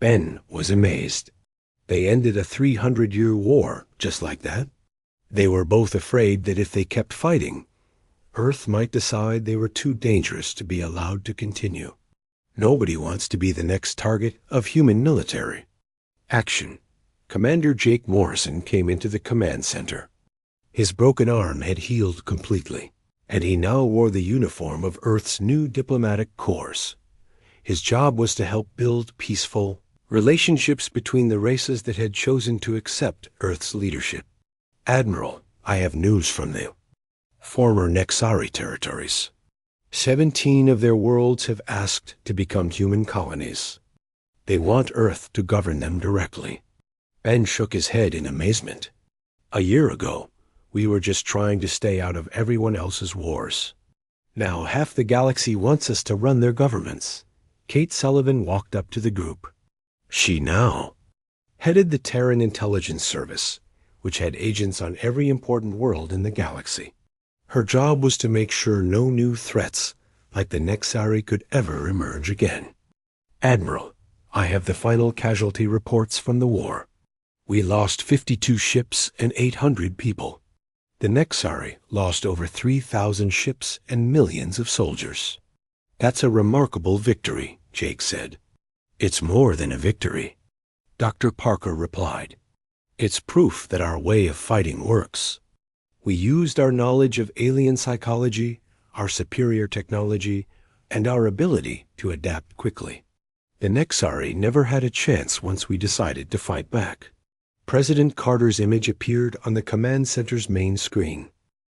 Ben was amazed. They ended a 300-year war just like that. They were both afraid that if they kept fighting, Earth might decide they were too dangerous to be allowed to continue. Nobody wants to be the next target of human military. Action. Commander Jake Morrison came into the command center. His broken arm had healed completely, and he now wore the uniform of Earth's new diplomatic corps. His job was to help build peaceful relationships between the races that had chosen to accept Earth's leadership. Admiral, I have news from the former Nexari territories. 17 of their worlds have asked to become human colonies. They want Earth to govern them directly. Ben shook his head in amazement. A year ago, we were just trying to stay out of everyone else's wars. Now half the galaxy wants us to run their governments. Kate Sullivan walked up to the group. She now headed the Terran Intelligence Service, which had agents on every important world in the galaxy. Her job was to make sure no new threats like the Nexari could ever emerge again. Admiral, I have the final casualty reports from the war. We lost 52 ships and 800 people. The Nexari lost over 3,000 ships and millions of soldiers. That's a remarkable victory, Jake said. It's more than a victory, Dr. Parker replied. It's proof that our way of fighting works. We used our knowledge of alien psychology, our superior technology, and our ability to adapt quickly. The Nexari never had a chance once we decided to fight back. President Carter's image appeared on the command center's main screen.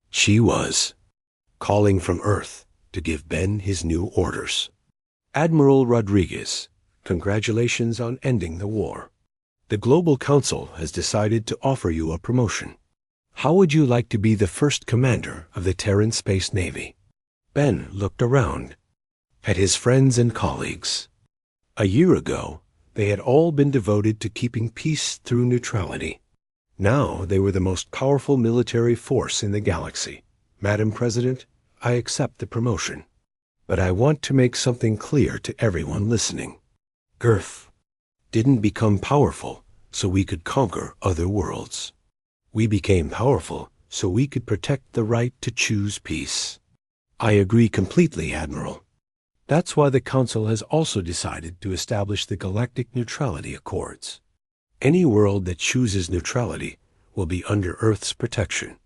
She was calling from Earth to give Ben his new orders. Admiral Rodriguez, congratulations on ending the war. The Global Council has decided to offer you a promotion. How would you like to be the first commander of the Terran Space Navy? Ben looked around at his friends and colleagues. A year ago, they had all been devoted to keeping peace through neutrality. Now they were the most powerful military force in the galaxy. Madam President, I accept the promotion. But I want to make something clear to everyone listening. Earth didn't become powerful so we could conquer other worlds. We became powerful so we could protect the right to choose peace. I agree completely, Admiral. That's why the Council has also decided to establish the Galactic Neutrality Accords. Any world that chooses neutrality will be under Earth's protection.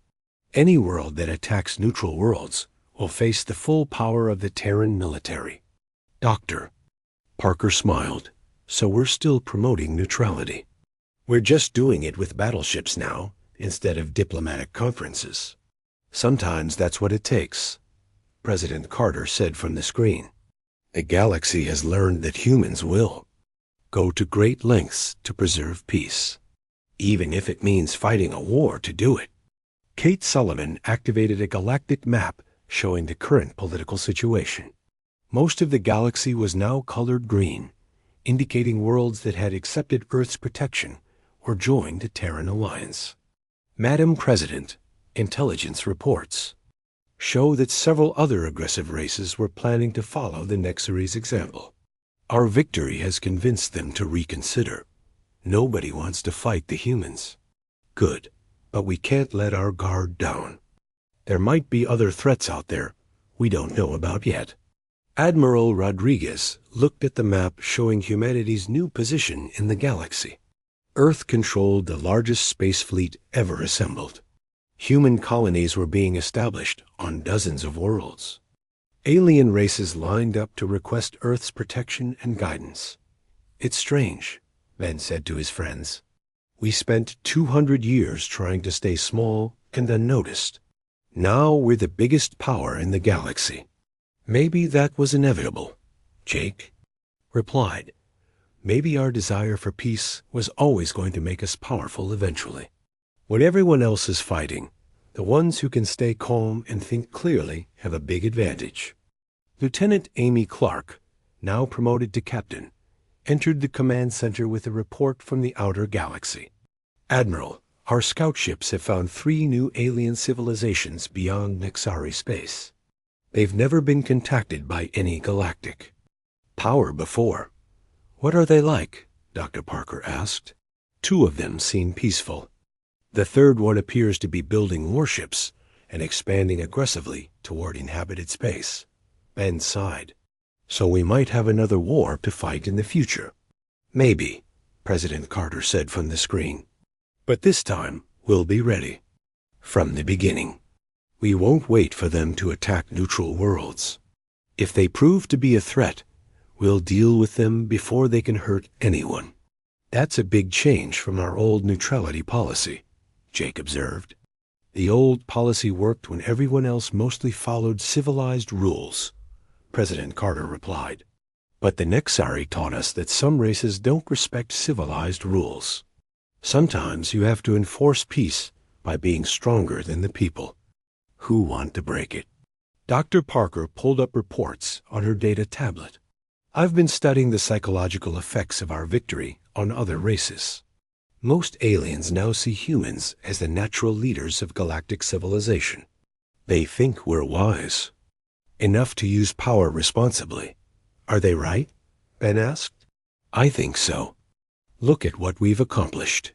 Any world that attacks neutral worlds will face the full power of the Terran military. Doctor, Parker smiled. So we're still promoting neutrality. We're just doing it with battleships now, instead of diplomatic conferences. Sometimes that's what it takes, President Carter said from the screen. The galaxy has learned that humans will go to great lengths to preserve peace, even if it means fighting a war to do it. Kate Sullivan activated a galactic map showing the current political situation. Most of the galaxy was now colored green, indicating worlds that had accepted Earth's protection or joined the Terran Alliance. Madam President, intelligence reports show that several other aggressive races were planning to follow the Nexari's example. Our victory has convinced them to reconsider. Nobody wants to fight the humans. Good, but we can't let our guard down. There might be other threats out there we don't know about yet. Admiral Rodriguez looked at the map showing humanity's new position in the galaxy. Earth controlled the largest space fleet ever assembled. Human colonies were being established on dozens of worlds. Alien races lined up to request Earth's protection and guidance. It's strange, Ben said to his friends. We spent 200 years trying to stay small and unnoticed. Now we're the biggest power in the galaxy. Maybe that was inevitable, Jake replied. Maybe our desire for peace was always going to make us powerful eventually. When everyone else is fighting, the ones who can stay calm and think clearly have a big advantage. Lieutenant Amy Clark, now promoted to captain, entered the command center with a report from the outer galaxy. Admiral, our scout ships have found 3 new alien civilizations beyond Nexari space. They've never been contacted by any galactic power before. What are they like? Dr. Parker asked. Two of them seem peaceful. The third one appears to be building warships and expanding aggressively toward inhabited space. Ben sighed. So we might have another war to fight in the future. Maybe, President Carter said from the screen. But this time, we'll be ready. From the beginning. We won't wait for them to attack neutral worlds. If they prove to be a threat, we'll deal with them before they can hurt anyone. That's a big change from our old neutrality policy, Jake observed. The old policy worked when everyone else mostly followed civilized rules, President Carter replied. But the Nexari taught us that some races don't respect civilized rules. Sometimes you have to enforce peace by being stronger than the people who want to break it. Dr. Parker pulled up reports on her data tablet. I've been studying the psychological effects of our victory on other races. Most aliens now see humans as the natural leaders of galactic civilization. They think we're wise, enough to use power responsibly. Are they right? Ben asked. I think so. Look at what we've accomplished.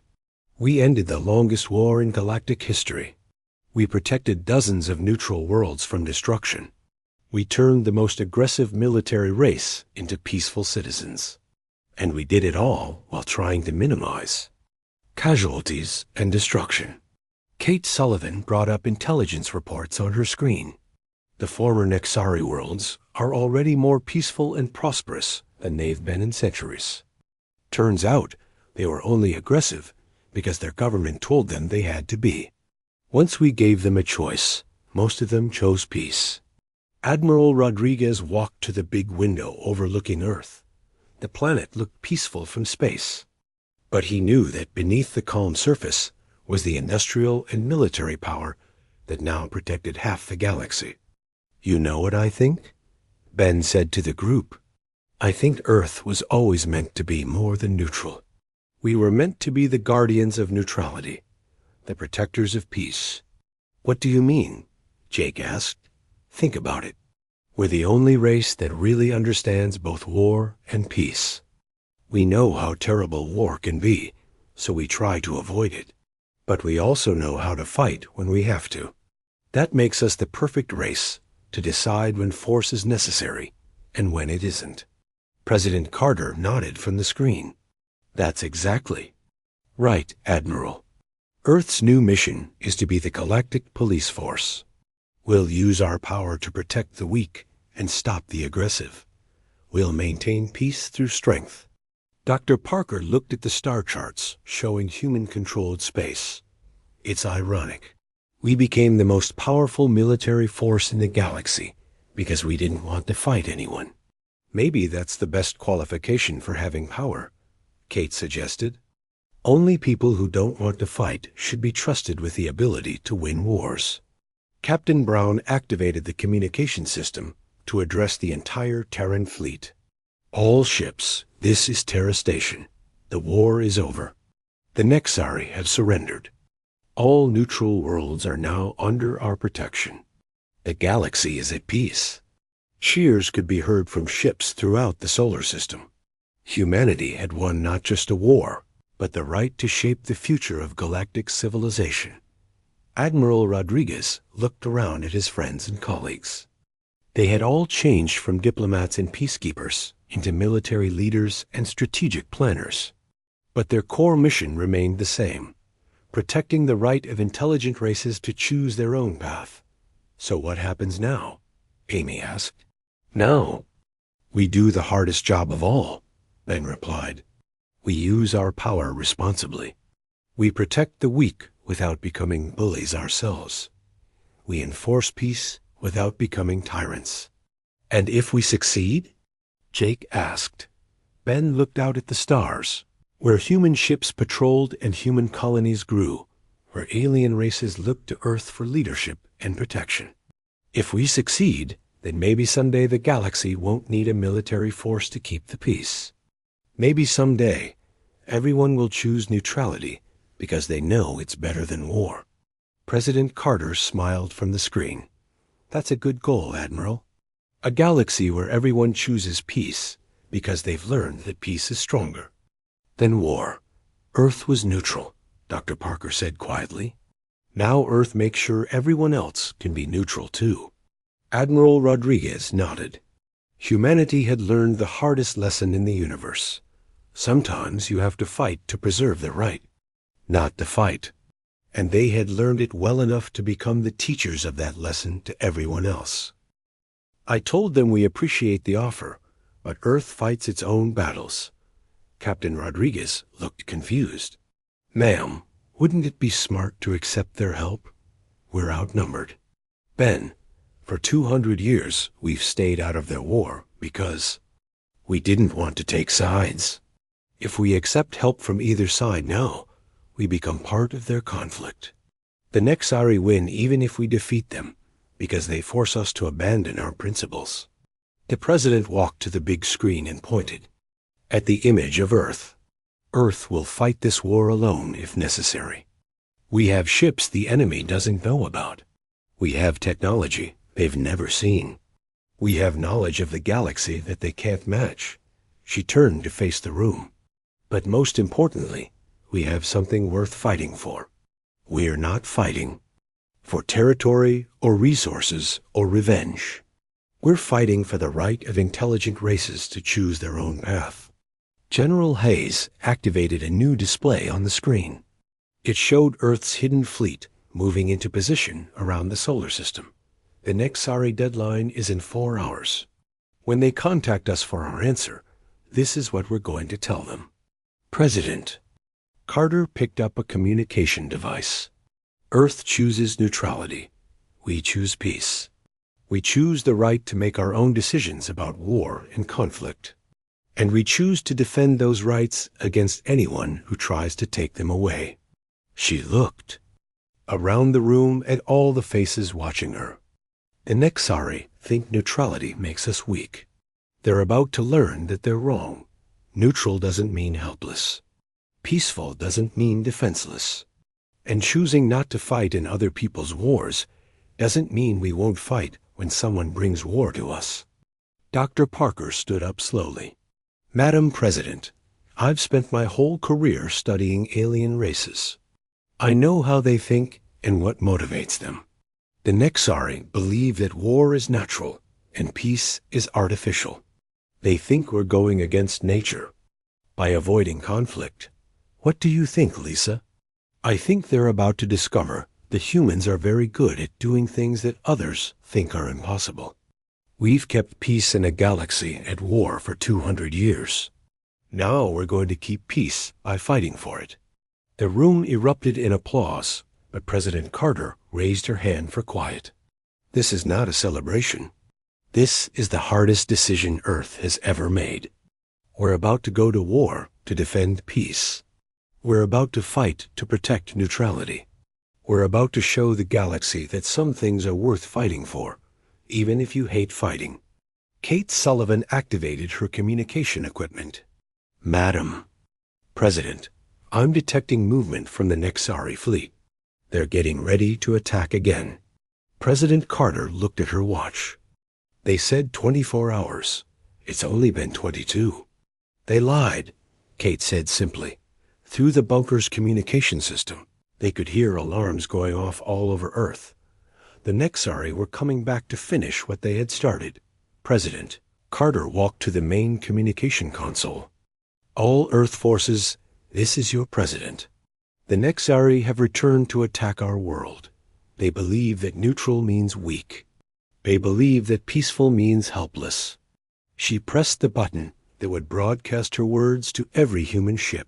We ended the longest war in galactic history. We protected dozens of neutral worlds from destruction. We turned the most aggressive military race into peaceful citizens. And we did it all while trying to minimize casualties and destruction. Kate Sullivan brought up intelligence reports on her screen. The former Nexari worlds are already more peaceful and prosperous than they've been in centuries. Turns out they were only aggressive because their government told them they had to be. Once we gave them a choice, most of them chose peace. Admiral Rodriguez walked to the big window overlooking Earth. The planet looked peaceful from space. But he knew that beneath the calm surface was the industrial and military power that now protected half the galaxy. You know what I think? Ben said to the group. I think Earth was always meant to be more than neutral. We were meant to be the guardians of neutrality, the protectors of peace. What do you mean? Jake asked. Think about it. We're the only race that really understands both war and peace. We know how terrible war can be, so we try to avoid it. But we also know how to fight when we have to. That makes us the perfect race to decide when force is necessary and when it isn't. President Carter nodded from the screen. That's exactly right, Admiral. Earth's new mission is to be the galactic police force. We'll use our power to protect the weak and stop the aggressive. We'll maintain peace through strength. Dr. Parker looked at the star charts showing human-controlled space. It's ironic. We became the most powerful military force in the galaxy because we didn't want to fight anyone. Maybe that's the best qualification for having power, Kate suggested. Only people who don't want to fight should be trusted with the ability to win wars. Captain Brown activated the communication system to address the entire Terran fleet. All ships, this is Terra Station. The war is over. The Nexari have surrendered. All neutral worlds are now under our protection. The galaxy is at peace. Cheers could be heard from ships throughout the solar system. Humanity had won not just a war, but the right to shape the future of galactic civilization. Admiral Rodriguez looked around at his friends and colleagues. They had all changed from diplomats and peacekeepers into military leaders and strategic planners. But their core mission remained the same, protecting the right of intelligent races to choose their own path. So what happens now? Amy asked. Now, we do the hardest job of all, Ben replied. We use our power responsibly. We protect the weak without becoming bullies ourselves. We enforce peace without becoming tyrants. And if we succeed? Jake asked. Ben looked out at the stars, where human ships patrolled and human colonies grew, where alien races looked to Earth for leadership and protection. If we succeed, then maybe someday the galaxy won't need a military force to keep the peace. Maybe someday, everyone will choose neutrality because they know it's better than war. President Carter smiled from the screen. That's a good goal, Admiral. A galaxy where everyone chooses peace because they've learned that peace is stronger. Then war. Earth was neutral, Dr. Parker said quietly. Now Earth makes sure everyone else can be neutral too. Admiral Rodriguez nodded. Humanity had learned the hardest lesson in the universe. Sometimes you have to fight to preserve the right, not the fight. And they had learned it well enough to become the teachers of that lesson to everyone else. I told them we appreciate the offer, but Earth fights its own battles. Captain Rodriguez looked confused. Ma'am, wouldn't it be smart to accept their help? We're outnumbered. Ben, for 200 years we've stayed out of their war because we didn't want to take sides. If we accept help from either side now, we become part of their conflict. The Nexari win even if we defeat them, because they force us to abandon our principles. The president walked to the big screen and pointed at the image of Earth. Earth will fight this war alone if necessary. We have ships the enemy doesn't know about. We have technology they've never seen. We have knowledge of the galaxy that they can't match. She turned to face the room. But most importantly, we have something worth fighting for. We're not fighting for territory or resources or revenge. We're fighting for the right of intelligent races to choose their own path. General Hayes activated a new display on the screen. It showed Earth's hidden fleet moving into position around the solar system. The Nexari deadline is in 4 hours. When they contact us for our answer, this is what we're going to tell them. President. Carter picked up a communication device. Earth chooses neutrality. We choose peace. We choose the right to make our own decisions about war and conflict. And we choose to defend those rights against anyone who tries to take them away. She looked around the room at all the faces watching her. The Nexari think neutrality makes us weak. They're about to learn that they're wrong. Neutral doesn't mean helpless. Peaceful doesn't mean defenseless. And choosing not to fight in other people's wars doesn't mean we won't fight when someone brings war to us. Dr. Parker stood up slowly. Madam President, I've spent my whole career studying alien races. I know how they think and what motivates them. The Nexari believe that war is natural and peace is artificial. They think we're going against nature by avoiding conflict. What do you think, Lisa? I think they're about to discover that humans are very good at doing things that others think are impossible. We've kept peace in a galaxy at war for 200 years. Now we're going to keep peace by fighting for it. The room erupted in applause, but President Carter raised her hand for quiet. This is not a celebration. This is the hardest decision Earth has ever made. We're about to go to war to defend peace. We're about to fight to protect neutrality. We're about to show the galaxy that some things are worth fighting for, even if you hate fighting. Kate Sullivan activated her communication equipment. Madam President, I'm detecting movement from the Nexari fleet. They're getting ready to attack again. President Carter looked at her watch. They said 24 hours. It's only been 22. They lied, Kate said simply. Through the bunker's communication system, they could hear alarms going off all over Earth. The Nexari were coming back to finish what they had started. President Carter walked to the main communication console. All Earth forces, this is your president. The Nexari have returned to attack our world. They believe that neutral means weak. They believe that peaceful means helpless. She pressed the button that would broadcast her words to every human ship,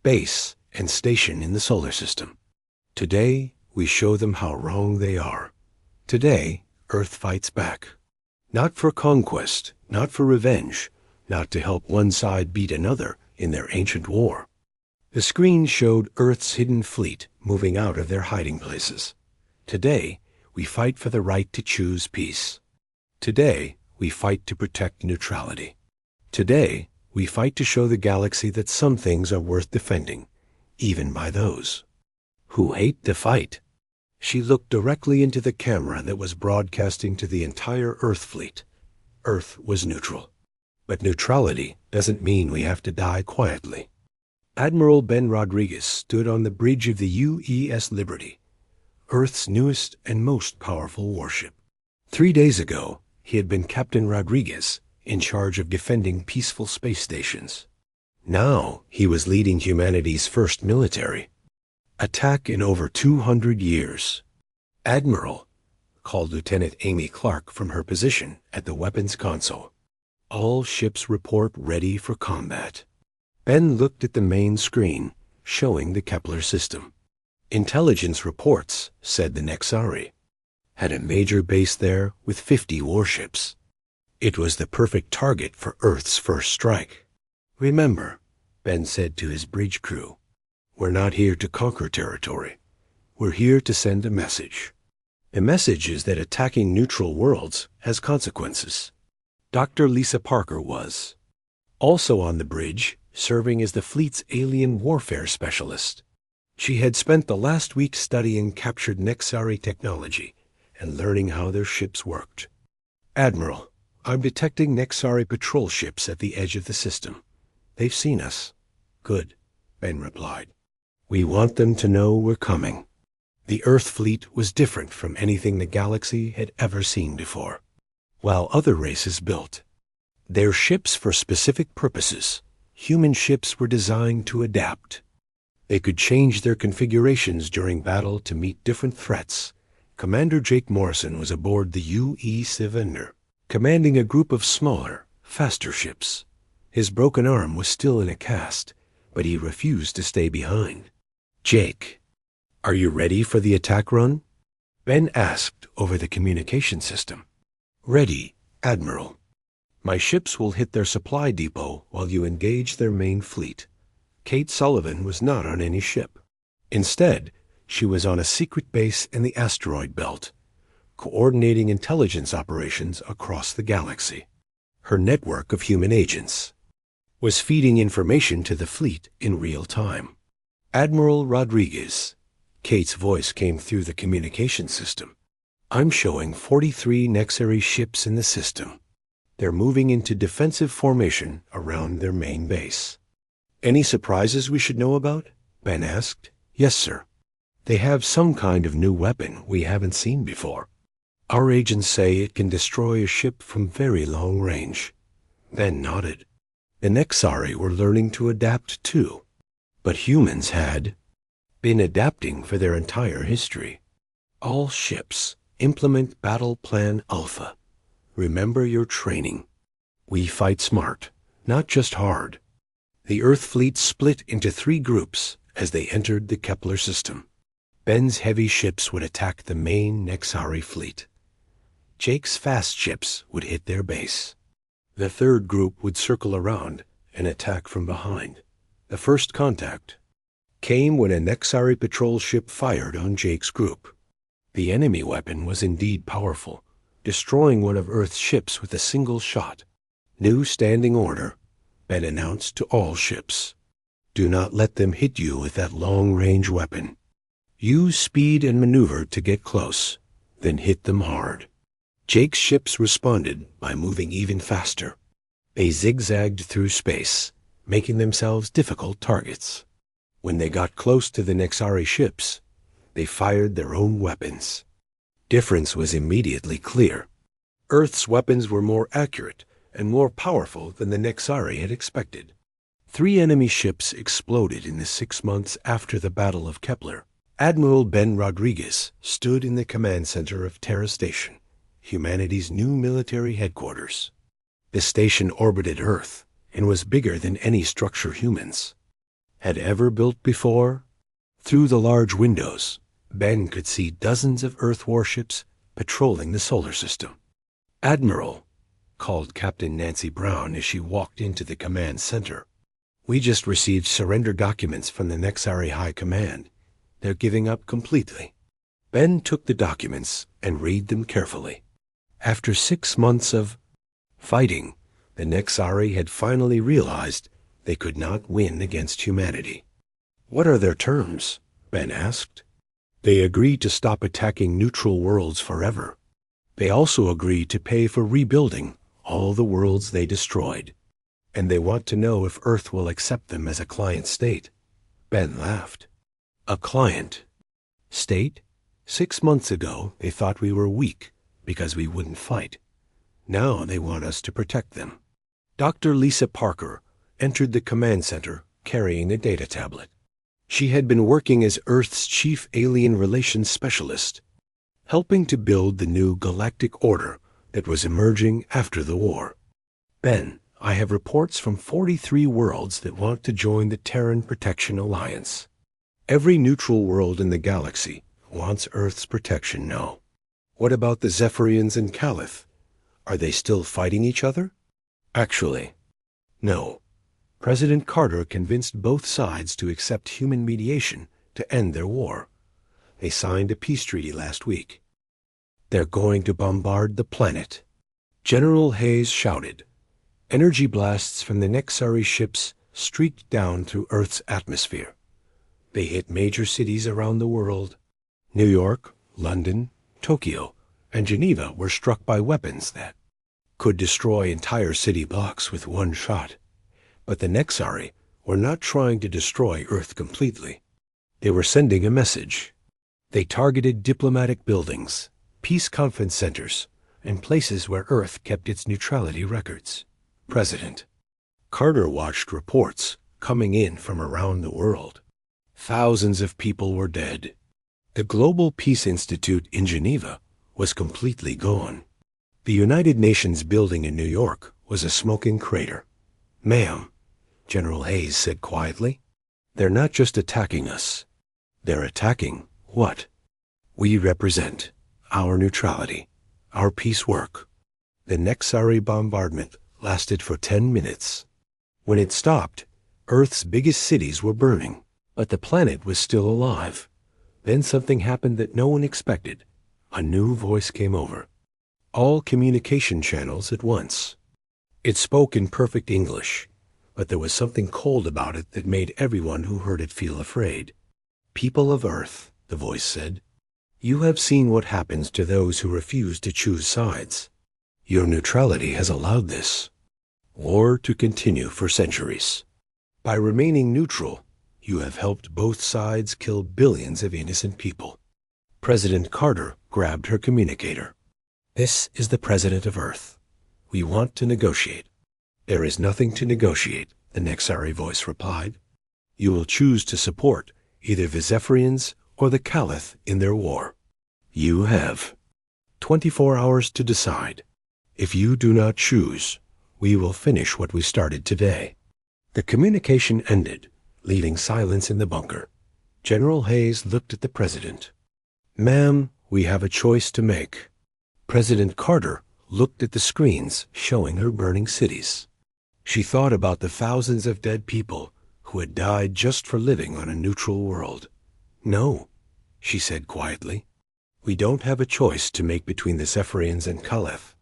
base, and station in the solar system. Today, we show them how wrong they are. Today, Earth fights back. Not for conquest, not for revenge, not to help one side beat another in their ancient war. The screen showed Earth's hidden fleet moving out of their hiding places. Today, we fight for the right to choose peace. Today, we fight to protect neutrality. Today, we fight to show the galaxy that some things are worth defending, even by those who hate to fight. She looked directly into the camera that was broadcasting to the entire Earth fleet. Earth was neutral. But neutrality doesn't mean we have to die quietly. Admiral Ben Rodriguez stood on the bridge of the UES Liberty, Earth's newest and most powerful warship. 3 days ago, he had been Captain Rodriguez, in charge of defending peaceful space stations. Now he was leading humanity's first military attack in over 200 years. Admiral, called Lieutenant Amy Clark from her position at the weapons console. All ships report ready for combat. Ben looked at the main screen, showing the Kepler system. Intelligence reports, said the Nexari, had a major base there with 50 warships. It was the perfect target for Earth's first strike. Remember, Ben said to his bridge crew, we're not here to conquer territory. We're here to send a message. The message is that attacking neutral worlds has consequences. Dr. Lisa Parker was also on the bridge, serving as the fleet's alien warfare specialist. She had spent the last week studying captured Nexari technology and learning how their ships worked. Admiral, I'm detecting Nexari patrol ships at the edge of the system. They've seen us. Good, Ben replied. We want them to know we're coming. The Earth fleet was different from anything the galaxy had ever seen before. While other races built their ships for specific purposes, human ships were designed to adapt. They could change their configurations during battle to meet different threats. Commander Jake Morrison was aboard the UE Savender, commanding a group of smaller, faster ships. His broken arm was still in a cast, but he refused to stay behind. Jake, are you ready for the attack run? Ben asked over the communication system. Ready, Admiral. My ships will hit their supply depot while you engage their main fleet. Kate Sullivan was not on any ship. Instead, she was on a secret base in the asteroid belt, coordinating intelligence operations across the galaxy. Her network of human agents was feeding information to the fleet in real time. Admiral Rodriguez, Kate's voice came through the communication system. I'm showing 43 Nexari ships in the system. They're moving into defensive formation around their main base. Any surprises we should know about? Ben asked. Yes, sir. They have some kind of new weapon we haven't seen before. Our agents say it can destroy a ship from very long range. Ben nodded. The Nexari were learning to adapt too. But humans had been adapting for their entire history. All ships implement Battle Plan Alpha. Remember your training. We fight smart, not just hard. The Earth fleet split into 3 groups as they entered the Kepler system. Ben's heavy ships would attack the main Nexari fleet. Jake's fast ships would hit their base. The 3rd group would circle around and attack from behind. The first contact came when a Nexari patrol ship fired on Jake's group. The enemy weapon was indeed powerful, destroying one of Earth's ships with a single shot. New standing order, Ben announced to all ships. Do not let them hit you with that long-range weapon. Use speed and maneuver to get close, then hit them hard. Jake's ships responded by moving even faster. They zigzagged through space, making themselves difficult targets. When they got close to the Nexari ships, they fired their own weapons. Difference was immediately clear. Earth's weapons were more accurate and more powerful than the Nexari had expected. 3 enemy ships exploded in the 6 months after the Battle of Kepler. Admiral Ben Rodriguez stood in the command center of Terra Station, humanity's new military headquarters. The station orbited Earth and was bigger than any structure humans had ever built before. Through the large windows, Ben could see dozens of Earth warships patrolling the solar system. Admiral, called Captain Nancy Brown as she walked into the command center. We just received surrender documents from the Nexari High Command. They're giving up completely. Ben took the documents and read them carefully. After 6 months of fighting, the Nexari had finally realized they could not win against humanity. What are their terms? Ben asked. They agreed to stop attacking neutral worlds forever. They also agreed to pay for rebuilding all the worlds they destroyed. and they want to know if Earth will accept them as a client state. Ben laughed. A client state? 6 months ago, they thought we were weak because we wouldn't fight. Now they want us to protect them. Dr. Lisa Parker entered the command center carrying a data tablet. She had been working as Earth's chief alien relations specialist, helping to build the new galactic order that was emerging after the war. Ben, I have reports from 43 worlds that want to join the Terran Protection Alliance. Every neutral world in the galaxy wants Earth's protection now. What about the Zephyrians and Caliph? Are they still fighting each other? Actually, no. President Carter convinced both sides to accept human mediation to end their war. They signed a peace treaty last week. They're going to bombard the planet. General Hayes shouted. Energy blasts from the Nexari ships streaked down through Earth's atmosphere. They hit major cities around the world. New York, London, Tokyo, and Geneva were struck by weapons that could destroy entire city blocks with one shot. But the Nexari were not trying to destroy Earth completely. They were sending a message. They targeted diplomatic buildings, peace conference centers, and places where Earth kept its neutrality records. President Carter watched reports coming in from around the world. Thousands of people were dead. The Global Peace Institute in Geneva was completely gone. The United Nations building in New York was a smoking crater. Ma'am, General Hayes said quietly, they're not just attacking us. They're attacking what we represent, our neutrality, our peace work. The Nexari bombardment lasted for 10 minutes. When it stopped, Earth's biggest cities were burning, but the planet was still alive. Then something happened that no one expected. A new voice came over. All communication channels at once. It spoke in perfect English, but there was something cold about it that made everyone who heard it feel afraid. People of Earth, the voice said, you have seen what happens to those who refuse to choose sides. Your neutrality has allowed this war to continue for centuries. By remaining neutral, you have helped both sides kill billions of innocent people. President Carter grabbed her communicator. This is the President of Earth. We want to negotiate. There is nothing to negotiate, the Nexari voice replied. You will choose to support either the Zephyrians or the Caliph in their war. You have 24 hours to decide. If you do not choose, we will finish what we started today. The communication ended, leaving silence in the bunker. General Hayes looked at the President. Ma'am, we have a choice to make. President Carter looked at the screens showing her burning cities. She thought about the thousands of dead people who had died just for living on a neutral world. No, she said quietly. We don't have a choice to make between the Zephyrians and Caliph.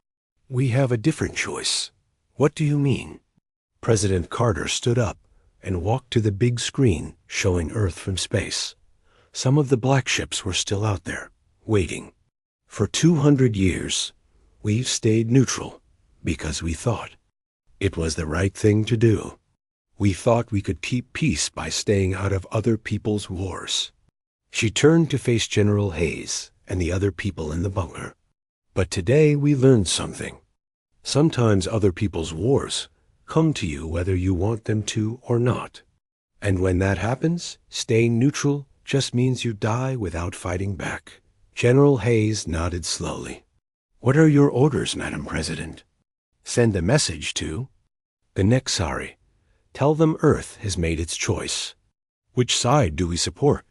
We have a different choice. What do you mean? President Carter stood up and walked to the big screen showing Earth from space. Some of the black ships were still out there, waiting. For 200 years, we've stayed neutral because we thought it was the right thing to do. We thought we could keep peace by staying out of other people's wars. She turned to face General Hayes and the other people in the bunker. But today we learned something. Sometimes other people's wars come to you whether you want them to or not. And when that happens, staying neutral just means you die without fighting back. General Hayes nodded slowly. What are your orders, Madam President? Send a message to the Nexari. Tell them Earth has made its choice. Which side do we support?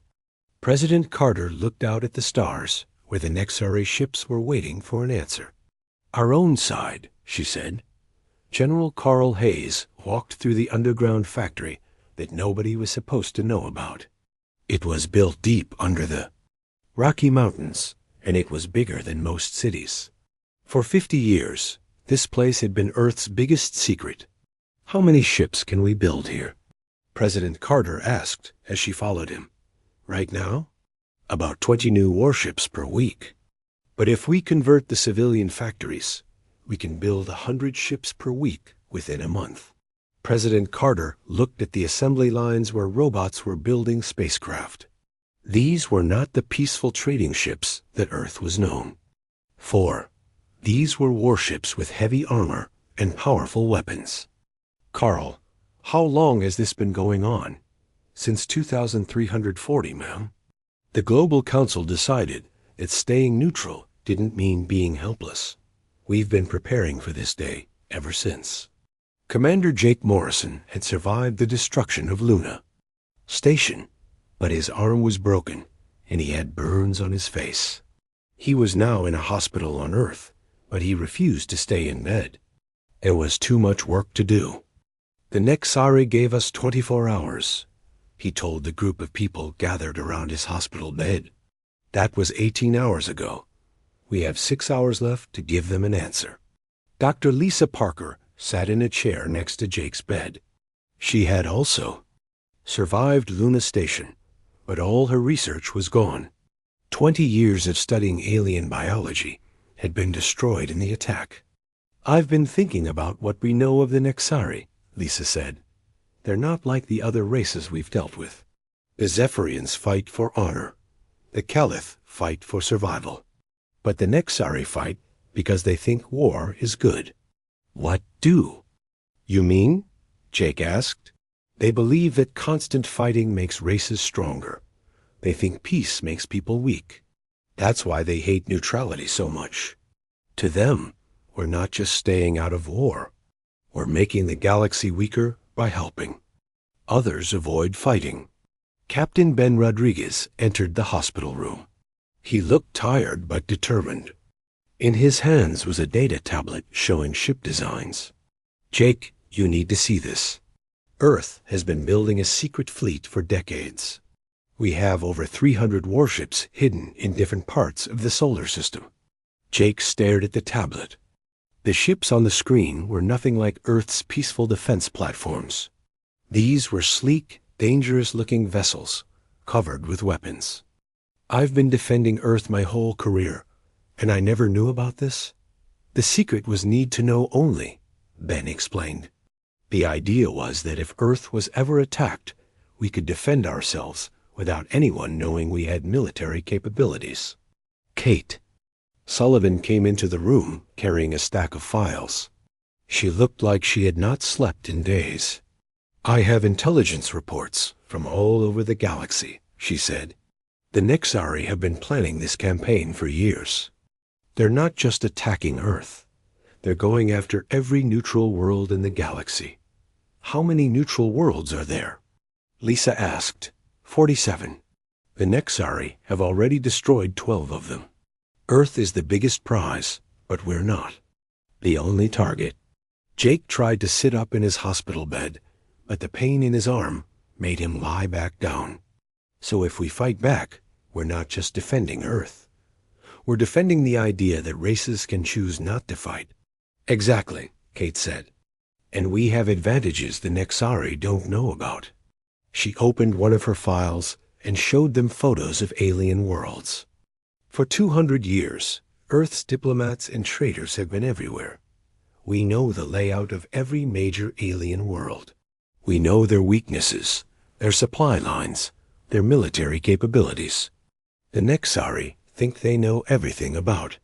President Carter looked out at the stars where the Nexari ships were waiting for an answer. Our own side, she said. General Carl Hayes walked through the underground factory that nobody was supposed to know about. It was built deep under the Rocky Mountains, and it was bigger than most cities. For 50 years, this place had been Earth's biggest secret. How many ships can we build here? President Carter asked as she followed him. Right now? About 20 new warships per week. But if we convert the civilian factories, we can build 100 ships per week within a month. President Carter looked at the assembly lines where robots were building spacecraft. These were not the peaceful trading ships that Earth was known for. These were warships with heavy armor and powerful weapons. Carl, how long has this been going on? Since 2340, ma'am. The Global Council decided that staying neutral didn't mean being helpless. We've been preparing for this day ever since. Commander Jake Morrison had survived the destruction of Luna Station, but his arm was broken and he had burns on his face. He was now in a hospital on Earth, but he refused to stay in bed. It was too much work to do. The Nexari gave us 24 hours, he told the group of people gathered around his hospital bed. That was 18 hours ago. We have 6 hours left to give them an answer. Dr. Lisa Parker sat in a chair next to Jake's bed. She had also survived Luna Station, but all her research was gone. 20 years of studying alien biology had been destroyed in the attack. I've been thinking about what we know of the Nexari, Lisa said. They're not like the other races we've dealt with. The Zephyrians fight for honor. The Caliph fight for survival. But the Nexari fight because they think war is good. What do? You mean? Jake asked. They believe that constant fighting makes races stronger. They think peace makes people weak. That's why they hate neutrality so much. To them, we're not just staying out of war. We're making the galaxy weaker by helping. Others avoid fighting. Captain Ben Rodriguez entered the hospital room. He looked tired but determined. In his hands was a data tablet showing ship designs. Jake, you need to see this. Earth has been building a secret fleet for decades. We have over 300 warships hidden in different parts of the solar system. Jake stared at the tablet. The ships on the screen were nothing like Earth's peaceful defense platforms. These were sleek, dangerous-looking vessels, covered with weapons. I've been defending Earth my whole career, and I never knew about this? The secret was need to know only, Ben explained. The idea was that if Earth was ever attacked, we could defend ourselves without anyone knowing we had military capabilities. Kate. Sullivan came into the room carrying a stack of files. She looked like she had not slept in days. I have intelligence reports from all over the galaxy, she said. The Nexari have been planning this campaign for years. They're not just attacking Earth. They're going after every neutral world in the galaxy. How many neutral worlds are there? Lisa asked. 47. The Nexari have already destroyed 12 of them. Earth is the biggest prize, but we're not. The only target. Jake tried to sit up in his hospital bed, but the pain in his arm made him lie back down. So if we fight back, we're not just defending Earth. We're defending the idea that races can choose not to fight. Exactly, Kate said. And we have advantages the Nexari don't know about. She opened one of her files and showed them photos of alien worlds. For 200 years, Earth's diplomats and traders have been everywhere. We know the layout of every major alien world. We know their weaknesses, their supply lines, their military capabilities. The Nexari think they know everything about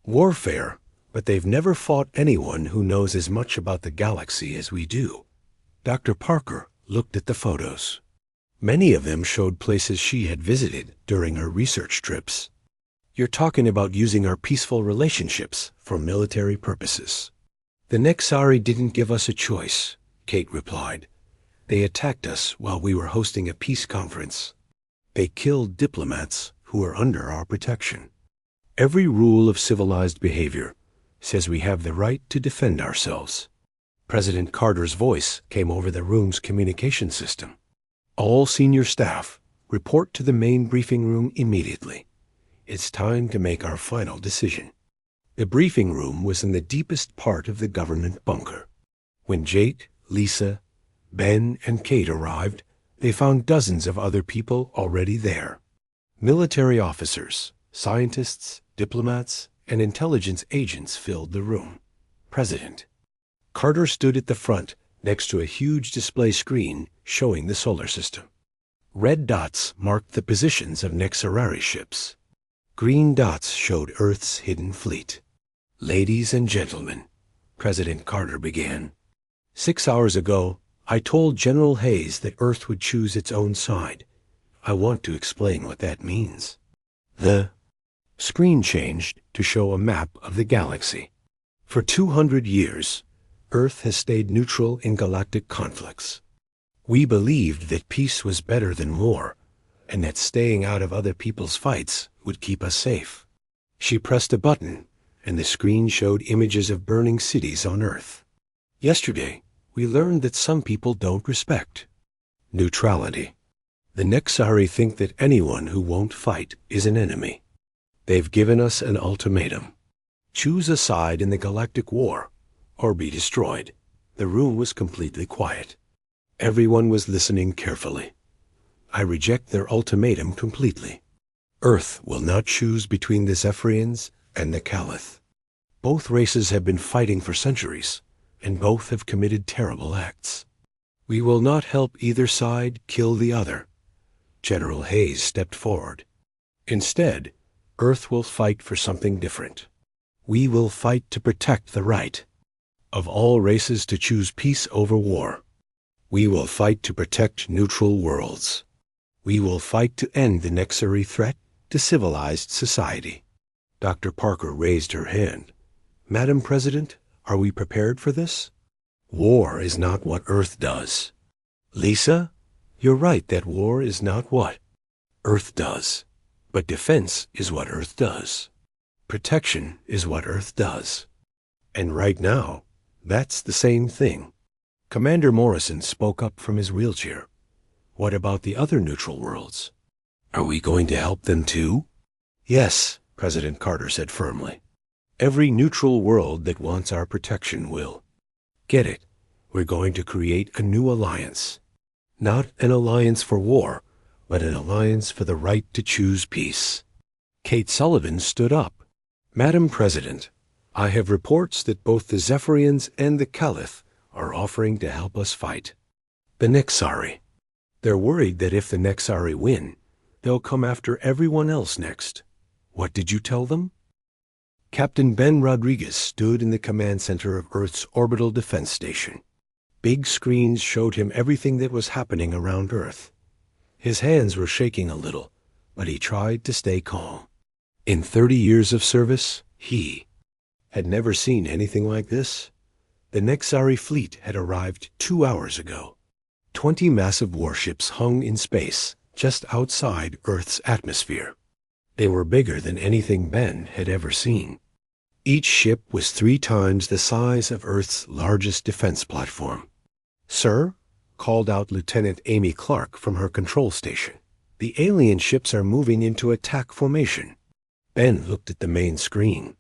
warfare, but they've never fought anyone who knows as much about the galaxy as we do. Dr. Parker looked at the photos. Many of them showed places she had visited during her research trips. You're talking about using our peaceful relationships for military purposes. The Nexari didn't give us a choice, Kate replied. They attacked us while we were hosting a peace conference. They killed diplomats who were under our protection. Every rule of civilized behavior says we have the right to defend ourselves. President Carter's voice came over the room's communication system. All senior staff, report to the main briefing room immediately. It's time to make our final decision. The briefing room was in the deepest part of the government bunker. When Jake, Lisa, Ben, and Kate arrived, they found dozens of other people already there. Military officers, scientists, diplomats, and intelligence agents filled the room. President Carter stood at the front next to a huge display screen showing the solar system. Red dots marked the positions of Nexarari ships. Green dots showed Earth's hidden fleet. "Ladies and gentlemen," President Carter began. "6 hours ago, I told General Hayes that Earth would choose its own side. I want to explain what that means." The screen changed to show a map of the galaxy. For 200 years, Earth has stayed neutral in galactic conflicts. We believed that peace was better than war, and that staying out of other people's fights would keep us safe. She pressed a button, and the screen showed images of burning cities on Earth. Yesterday, we learned that some people don't respect neutrality. The Nexari think that anyone who won't fight is an enemy. They've given us an ultimatum. Choose a side in the galactic war, or be destroyed. The room was completely quiet. Everyone was listening carefully. I reject their ultimatum completely. Earth will not choose between the Zephyrians and the Caliph. Both races have been fighting for centuries, and both have committed terrible acts. We will not help either side kill the other. General Hayes stepped forward. Instead, Earth will fight for something different. We will fight to protect the right of all races to choose peace over war. We will fight to protect neutral worlds. We will fight to end the Nexari threat to civilized society. Dr. Parker raised her hand. "Madam President, are we prepared for this? War is not what Earth does." "Lisa, you're right that war is not what Earth does. But defense is what Earth does. Protection is what Earth does. And right now, that's the same thing." Commander Morrison spoke up from his wheelchair. "What about the other neutral worlds? Are we going to help them too?" "Yes," President Carter said firmly. "Every neutral world that wants our protection will. Get it? We're going to create a new alliance. Not an alliance for war, but an alliance for the right to choose peace." Kate Sullivan stood up. "Madam President, I have reports that both the Zephyrians and the Caliph are offering to help us fight the Nexari. They're worried that if the Nexari win, they'll come after everyone else next. What did you tell them?" Captain Ben Rodriguez stood in the command center of Earth's orbital defense station. Big screens showed him everything that was happening around Earth. His hands were shaking a little, but he tried to stay calm. In 30 years of service, he had never seen anything like this. The Nexari fleet had arrived 2 hours ago. 20 massive warships hung in space just outside Earth's atmosphere. They were bigger than anything Ben had ever seen. Each ship was 3 times the size of Earth's largest defense platform. "Sir," called out Lieutenant Amy Clark from her control station, "the alien ships are moving into attack formation." Ben looked at the main screen.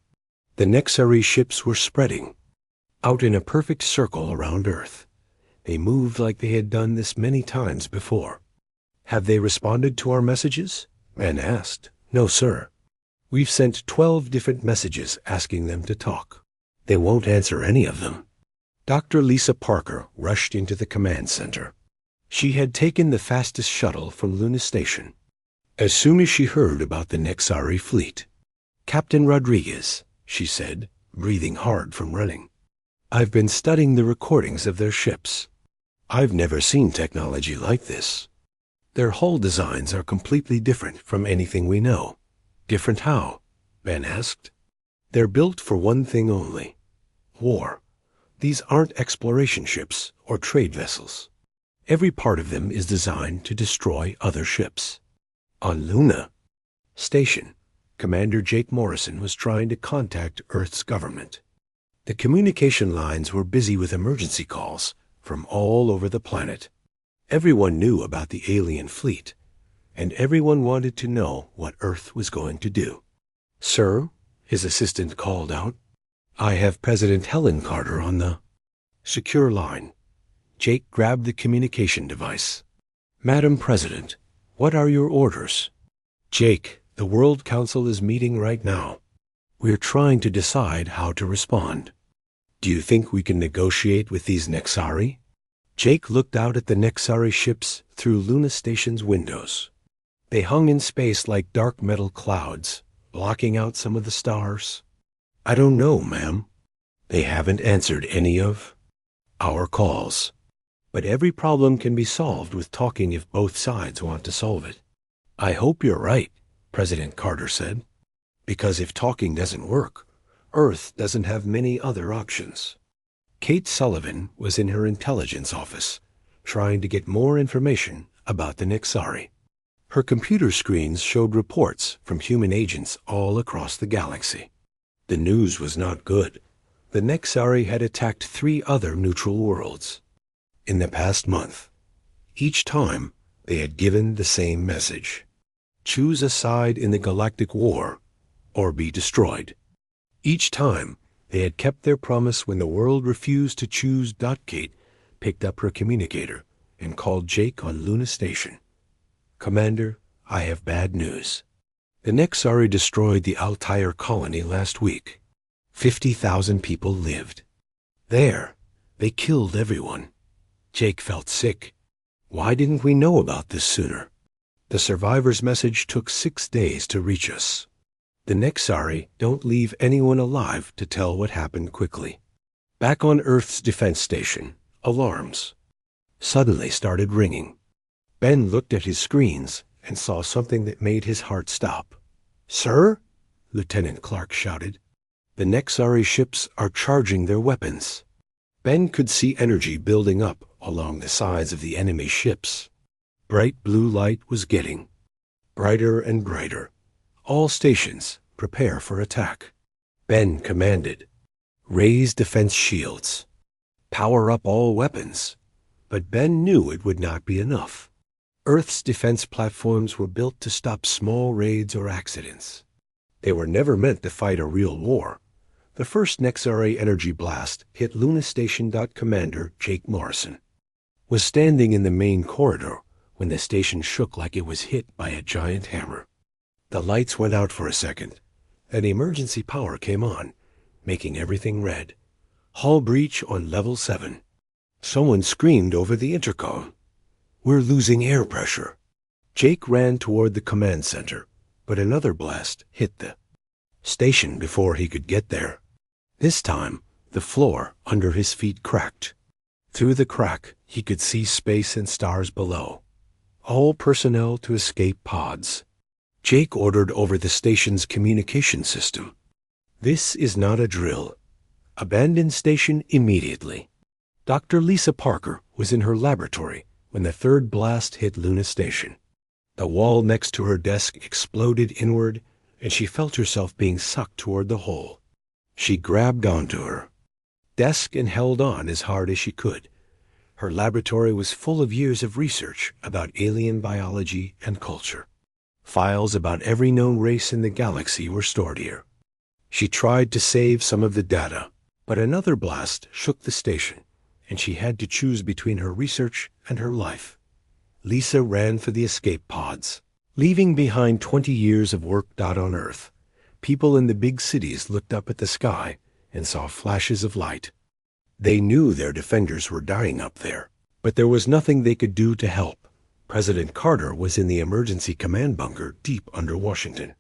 The Nexari ships were spreading out in a perfect circle around Earth. They moved like they had done this many times before. "Have they responded to our messages?" Ben asked. "No, sir. We've sent 12 different messages asking them to talk. They won't answer any of them." Dr. Lisa Parker rushed into the command center. She had taken the fastest shuttle from Luna Station. As soon as she heard about the Nexari fleet, "Captain Rodriguez," she said, breathing hard from running, "I've been studying the recordings of their ships. I've never seen technology like this. Their hull designs are completely different from anything we know." "Different how?" Ben asked. "They're built for one thing only: war. These aren't exploration ships or trade vessels. Every part of them is designed to destroy other ships." On Luna Station, Commander Jake Morrison was trying to contact Earth's government. The communication lines were busy with emergency calls from all over the planet. Everyone knew about the alien fleet, and everyone wanted to know what Earth was going to do. "Sir," his assistant called out, "I have President Helen Carter on the secure line." Jake grabbed the communication device. "Madam President, what are your orders?" "Jake, the World Council is meeting right now. We're trying to decide how to respond. Do you think we can negotiate with these Nexari?" Jake looked out at the Nexari ships through Luna Station's windows. They hung in space like dark metal clouds, blocking out some of the stars. I don't know, ma'am. They haven't answered any of our calls. But every problem can be solved with talking if both sides want to solve it. I hope you're right, President Carter said. Because if talking doesn't work, Earth doesn't have many other options. Kate Sullivan was in her intelligence office, trying to get more information about the Nexari. Her computer screens showed reports from human agents all across the galaxy. The news was not good. The Nexari had attacked 3 other neutral worlds in the past month. Each time, they had given the same message. Choose a side in the Galactic War, or be destroyed. Each time, they had kept their promise when the world refused to choose. Kate picked up her communicator and called Jake on Luna Station. Commander, I have bad news. The Nexari destroyed the Altair colony last week. 50,000 people lived. There, they killed everyone. Jake felt sick. Why didn't we know about this sooner? The survivor's message took 6 days to reach us. The Nexari don't leave anyone alive to tell what happened quickly. Back on Earth's defense station, alarms suddenly started ringing. Ben looked at his screens and saw something that made his heart stop. Sir? Lieutenant Clark shouted. The Nexari ships are charging their weapons. Ben could see energy building up along the sides of the enemy ships. Bright blue light was getting brighter and brighter. All stations, prepare for attack. Ben commanded. Raise defense shields. Power up all weapons. But Ben knew it would not be enough. Earth's defense platforms were built to stop small raids or accidents. They were never meant to fight a real war. The first Nexari energy blast hit Luna Station. Commander Jake Morrison was standing in the main corridor when the station shook like it was hit by a giant hammer. The lights went out for a second, and emergency power came on, making everything red. Hull breach on level 7. Someone screamed over the intercom. We're losing air pressure. Jake ran toward the command center, but another blast hit the station before he could get there. This time, the floor under his feet cracked. Through the crack, he could see space and stars below. All personnel to escape pods. Jake ordered over the station's communication system. This is not a drill. Abandon station immediately. Dr. Lisa Parker was in her laboratory when the third blast hit Luna Station. The wall next to her desk exploded inward, and she felt herself being sucked toward the hole. She grabbed onto her desk and held on as hard as she could. Her laboratory was full of years of research about alien biology and culture. Files about every known race in the galaxy were stored here. She tried to save some of the data, but another blast shook the station, and she had to choose between her research and her life. Lisa ran for the escape pods, leaving behind 20 years of work. On Earth, people in the big cities looked up at the sky and saw flashes of light. They knew their defenders were dying up there, but there was nothing they could do to help. President Carter was in the emergency command bunker deep under Washington.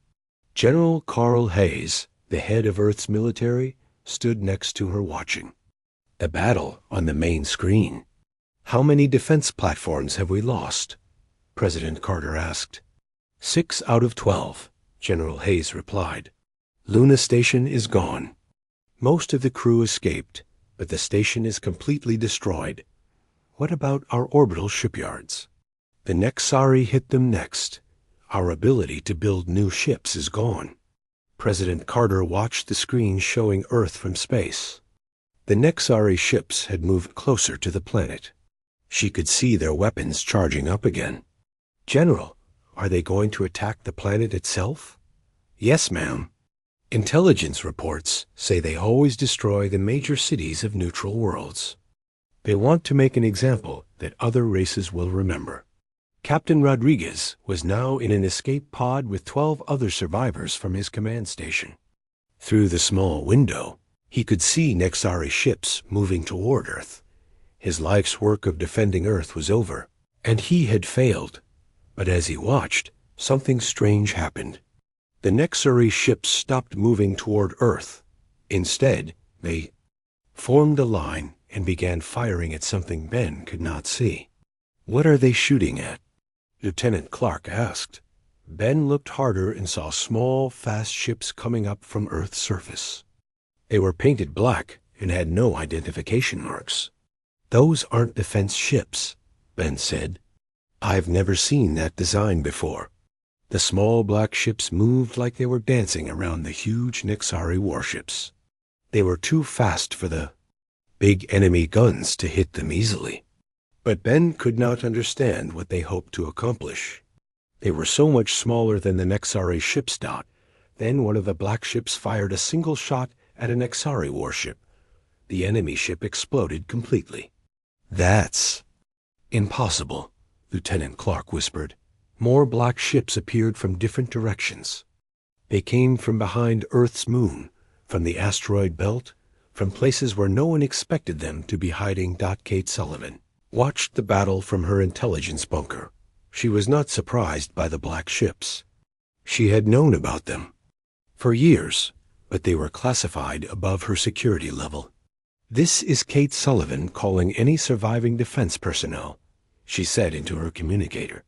General Carl Hayes, the head of Earth's military, stood next to her watching the battle on the main screen. How many defense platforms have we lost? President Carter asked. 6 out of 12, General Hayes replied. Luna Station is gone. Most of the crew escaped, but the station is completely destroyed. What about our orbital shipyards? The Nexari hit them next. Our ability to build new ships is gone. President Carter watched the screen showing Earth from space. The Nexari ships had moved closer to the planet. She could see their weapons charging up again. General, are they going to attack the planet itself? Yes, ma'am. Intelligence reports say they always destroy the major cities of neutral worlds. They want to make an example that other races will remember. Captain Rodriguez was now in an escape pod with 12 other survivors from his command station. Through the small window, he could see Nexari ships moving toward Earth. His life's work of defending Earth was over, and he had failed. But as he watched, something strange happened. The Nexari ships stopped moving toward Earth. Instead, they formed a line and began firing at something Ben could not see. "What are they shooting at?" Lieutenant Clark asked. Ben looked harder and saw small, fast ships coming up from Earth's surface. They were painted black and had no identification marks. "Those aren't defense ships," Ben said. "I've never seen that design before." The small black ships moved like they were dancing around the huge Nexari warships. They were too fast for the big enemy guns to hit them easily. But Ben could not understand what they hoped to accomplish. They were so much smaller than the Nexari ships. Then one of the black ships fired a single shot at a Nexari warship. The enemy ship exploded completely. "That's impossible," Lieutenant Clark whispered. More black ships appeared from different directions. They came from behind Earth's moon, from the asteroid belt, from places where no one expected them to be hiding. Kate Sullivan watched the battle from her intelligence bunker. She was not surprised by the black ships. She had known about them for years, but they were classified above her security level. "This is Kate Sullivan calling any surviving defense personnel," she said into her communicator.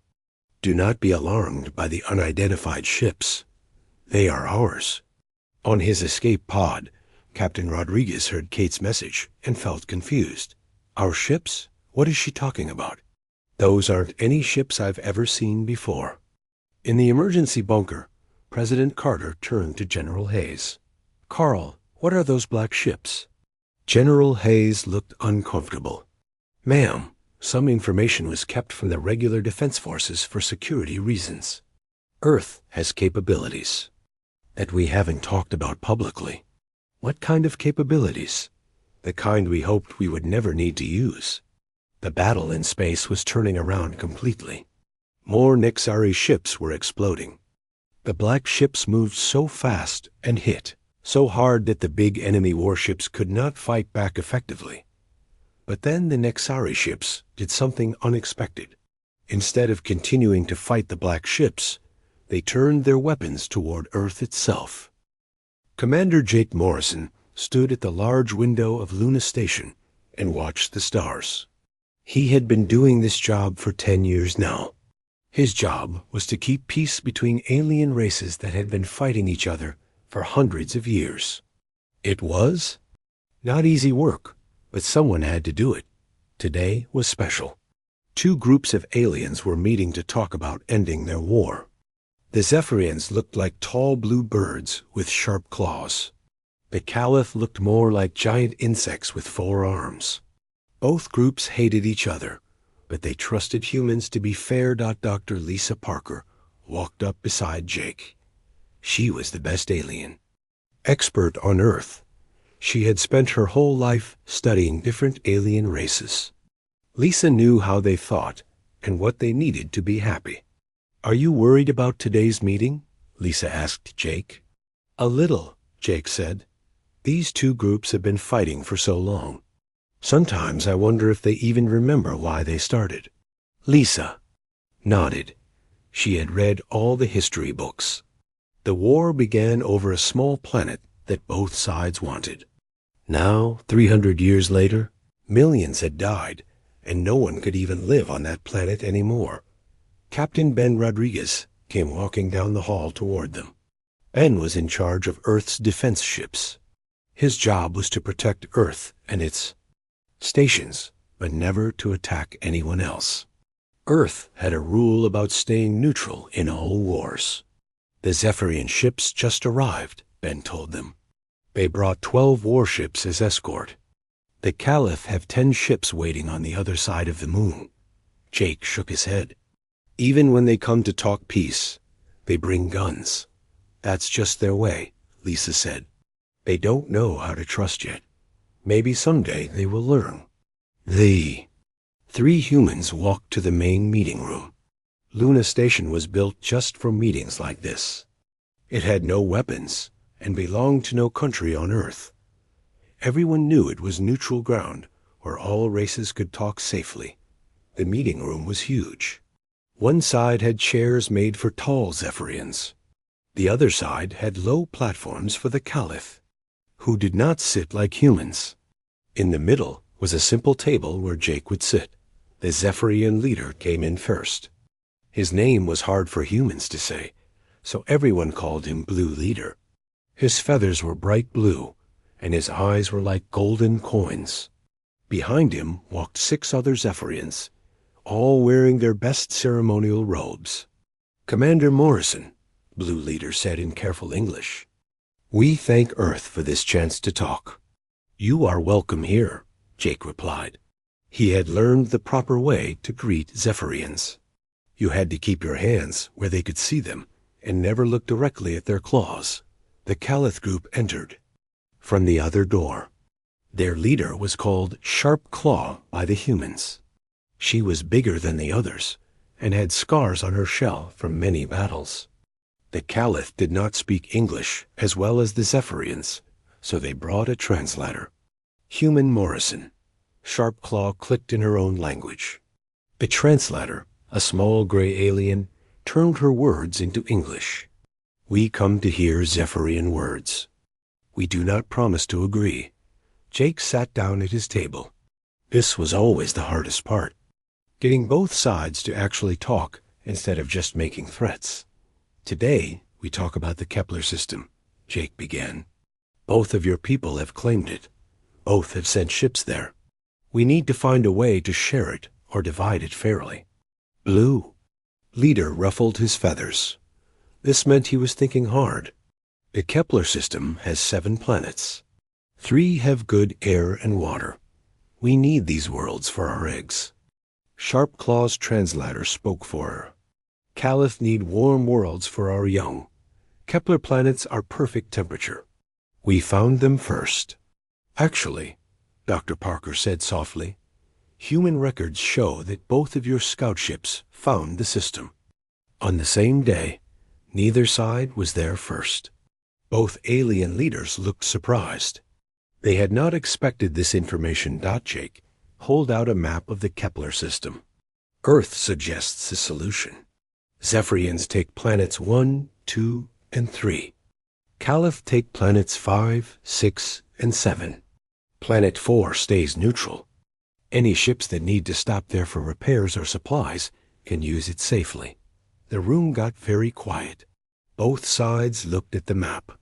"Do not be alarmed by the unidentified ships. They are ours." On his escape pod, Captain Rodriguez heard Kate's message and felt confused. "Our ships? What is she talking about?" "Those aren't any ships I've ever seen before." In the emergency bunker, President Carter turned to General Hayes. "Carl, what are those black ships?" General Hayes looked uncomfortable. "Ma'am, some information was kept from the regular defense forces for security reasons. Earth has capabilities that we haven't talked about publicly." "What kind of capabilities?" "The kind we hoped we would never need to use." The battle in space was turning around completely. More Nexari ships were exploding. The black ships moved so fast and hit so hard that the big enemy warships could not fight back effectively. But then the Nexari ships did something unexpected. Instead of continuing to fight the black ships, they turned their weapons toward Earth itself. Commander Jake Morrison stood at the large window of Luna Station and watched the stars. He had been doing this job for 10 years now. His job was to keep peace between alien races that had been fighting each other for hundreds of years. It was not easy work, but someone had to do it. Today was special. Two groups of aliens were meeting to talk about ending their war. The Zephyrians looked like tall blue birds with sharp claws. The Caliph looked more like giant insects with 4 arms. Both groups hated each other, but they trusted humans to be fair. Dr. Lisa Parker walked up beside Jake. She was the best alien. Expert on Earth, she had spent her whole life studying different alien races. Lisa knew how they thought and what they needed to be happy. "Are you worried about today's meeting?" Lisa asked Jake. "A little," Jake said. "These two groups have been fighting for so long. Sometimes I wonder if they even remember why they started." Lisa nodded. She had read all the history books. The war began over a small planet that both sides wanted. Now, 300 years later, millions had died, and no one could even live on that planet anymore. Captain Ben Rodriguez came walking down the hall toward them. Ben was in charge of Earth's defense ships. His job was to protect Earth and its stations, but never to attack anyone else. Earth had a rule about staying neutral in all wars. "The Zephyrian ships just arrived," Ben told them. "They brought 12 warships as escort. The Caliph have 10 ships waiting on the other side of the moon." Jake shook his head. "Even when they come to talk peace, they bring guns. That's just their way," Lisa said. "They don't know how to trust yet. Maybe someday they will learn." The 3 humans walked to the main meeting room. Luna Station was built just for meetings like this. It had no weapons and belonged to no country on Earth. Everyone knew it was neutral ground where all races could talk safely. The meeting room was huge. One side had chairs made for tall Zephyrians. The other side had low platforms for the Caliph, who did not sit like humans. In the middle was a simple table where Jake would sit. The Zephyrian leader came in first. His name was hard for humans to say, so everyone called him Blue Leader. His feathers were bright blue, and his eyes were like golden coins. Behind him walked 6 other Zephyrians, all wearing their best ceremonial robes. "Commander Morrison," Blue Leader said in careful English, "we thank Earth for this chance to talk." "You are welcome here," Jake replied. He had learned the proper way to greet Zephyrians. You had to keep your hands where they could see them and never look directly at their claws. The Caliph group entered from the other door. Their leader was called Sharp Claw by the humans. She was bigger than the others and had scars on her shell from many battles. The Caliph did not speak English as well as the Zephyrians, so they brought a translator. "Human Morrison." Sharp Claw clicked in her own language. The translator, a small gray alien, turned her words into English. "We come to hear Zephyrian words. We do not promise to agree." Jake sat down at his table. This was always the hardest part, getting both sides to actually talk instead of just making threats. "Today, we talk about the Kepler system," Jake began. "Both of your people have claimed it. Both have sent ships there. We need to find a way to share it or divide it fairly." Blue Leader ruffled his feathers. This meant he was thinking hard. The Kepler system has 7 planets. 3 have good air and water. We need these worlds for our eggs. Sharp Claw's translator spoke for her. "Caliph need warm worlds for our young. Kepler planets are perfect temperature. We found them first." "Actually," Dr. Parker said softly, "human records show that both of your scout ships found the system. On the same day, neither side was there first." Both alien leaders looked surprised. They had not expected this information. Jake hold out a map of the Kepler system. "Earth suggests a solution. Zephyrians take planets 1, 2, and 3. Caliph take planets 5, 6, and 7. Planet 4 stays neutral. Any ships that need to stop there for repairs or supplies can use it safely." The room got very quiet. Both sides looked at the map.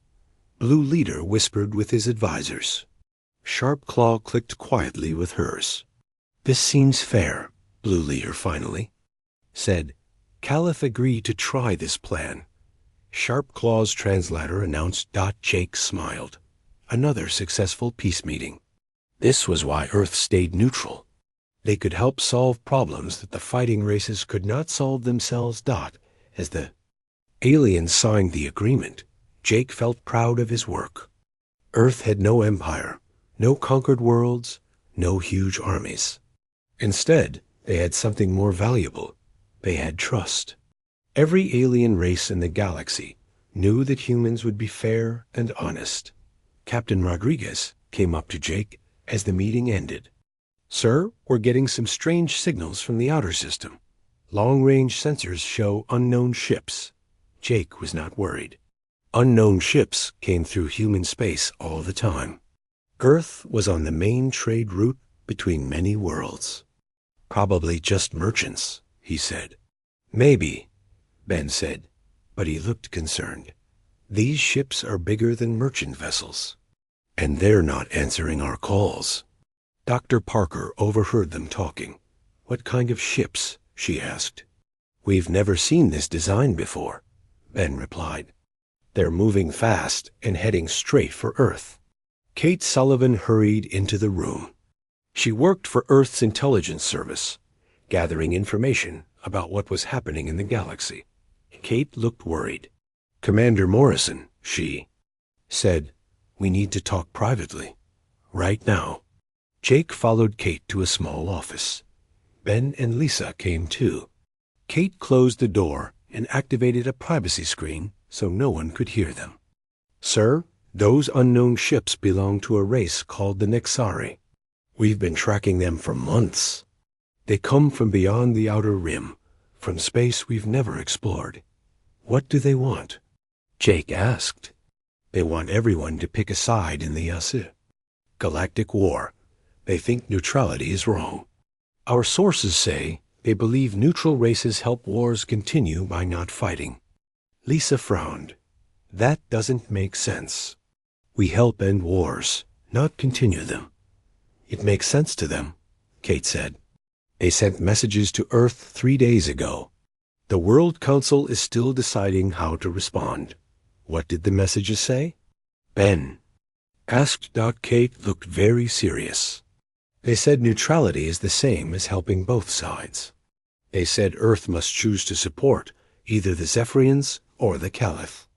Blue Leader whispered with his advisors. Sharp Claw clicked quietly with hers. "This seems fair," Blue Leader finally said. "Caliph agreed to try this plan." Sharp Claw's translator announced. Jake smiled. Another successful peace meeting. This was why Earth stayed neutral. They could help solve problems that the fighting races could not solve themselves. As the aliens signed the agreement, Jake felt proud of his work. Earth had no empire, no conquered worlds, no huge armies. Instead, they had something more valuable. They had trust. Every alien race in the galaxy knew that humans would be fair and honest. Captain Rodriguez came up to Jake as the meeting ended. "Sir, we're getting some strange signals from the outer system. Long-range sensors show unknown ships." Jake was not worried. Unknown ships came through human space all the time. Earth was on the main trade route between many worlds. "Probably just merchants," he said. "Maybe," Ben said, but he looked concerned. "These ships are bigger than merchant vessels, and they're not answering our calls." Dr. Parker overheard them talking. "What kind of ships?" she asked. "We've never seen this design before," Ben replied. "They're moving fast and heading straight for Earth." Kate Sullivan hurried into the room. She worked for Earth's intelligence service, gathering information about what was happening in the galaxy. Kate looked worried. "Commander Morrison," she said, "we need to talk privately. Right now." Jake followed Kate to a small office. Ben and Lisa came too. Kate closed the door and activated a privacy screen so no one could hear them. "Sir, those unknown ships belong to a race called the Nexari. We've been tracking them for months. They come from beyond the outer rim, from space we've never explored. What do they want? Jake asked. They want everyone to pick a side in the Galactic War. They think neutrality is wrong. Our sources say they believe neutral races help wars continue by not fighting. Lisa frowned. That doesn't make sense. We help end wars, not continue them. It makes sense to them, Kate said. They sent messages to Earth 3 days ago. The World Council is still deciding how to respond. What did the messages say? Ben asked. Kate looked very serious. They said neutrality is the same as helping both sides. They said Earth must choose to support either the Zephyrians or the Caliph.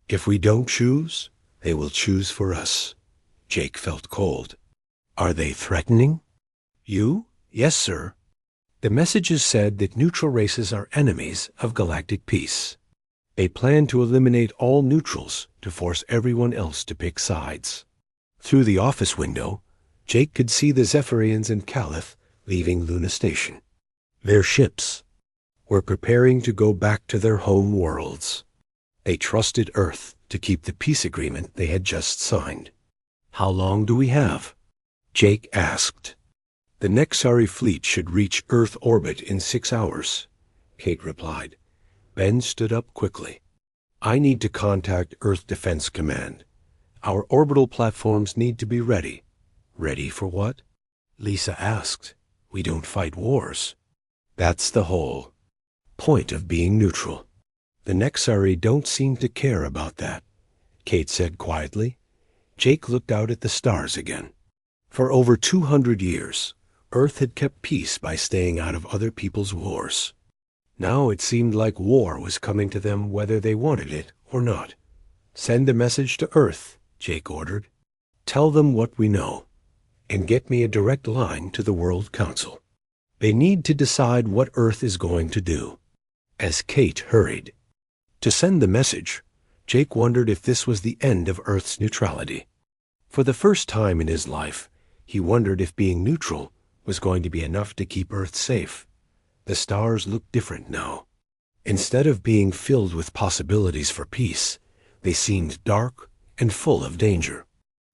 If we don't choose, they will choose for us. Jake felt cold. Are they threatening? You? Yes, sir. The messages said that neutral races are enemies of galactic peace. They plan to eliminate all neutrals to force everyone else to pick sides. Through the office window, Jake could see the Zephyrians and Caliph leaving Luna Station. Their ships were preparing to go back to their home worlds. They trusted Earth to keep the peace agreement they had just signed. How long do we have? Jake asked. The Nexari fleet should reach Earth orbit in 6 hours, Kate replied. Ben stood up quickly. I need to contact Earth Defense Command. Our orbital platforms need to be ready. Ready for what? Lisa asked. We don't fight wars. That's the whole point of being neutral. The Nexari don't seem to care about that, Kate said quietly. Jake looked out at the stars again. For over 200 years, Earth had kept peace by staying out of other people's wars. Now it seemed like war was coming to them whether they wanted it or not. Send a message to Earth, Jake ordered. Tell them what we know, and get me a direct line to the World Council. They need to decide what Earth is going to do. As Kate hurried to send the message, Jake wondered if this was the end of Earth's neutrality. For the first time in his life, he wondered if being neutral was going to be enough to keep Earth safe. The stars looked different now. Instead of being filled with possibilities for peace, they seemed dark and full of danger.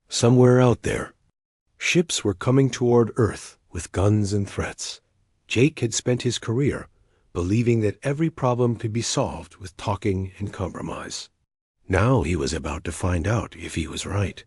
Somewhere out there, ships were coming toward Earth with guns and threats. Jake had spent his career believing that every problem could be solved with talking and compromise. Now he was about to find out if he was right.